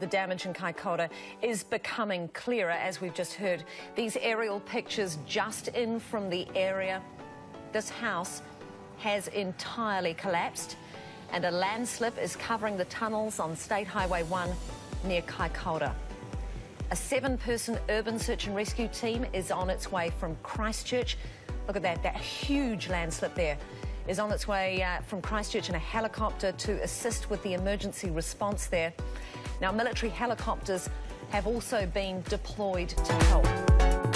the damage in Kaikoura is becoming clearer, as we've just heard. These aerial pictures just in from the area. This house has entirely collapsed, and a landslip is covering the tunnels on State Highway 1 near Kaikoura. A 7-person urban search and rescue team is on its way from Christchurch. Look at that huge landslip there is on its way from Christchurch in a helicopter to assist with the emergency response there. Now, military helicopters have also been deployed to help.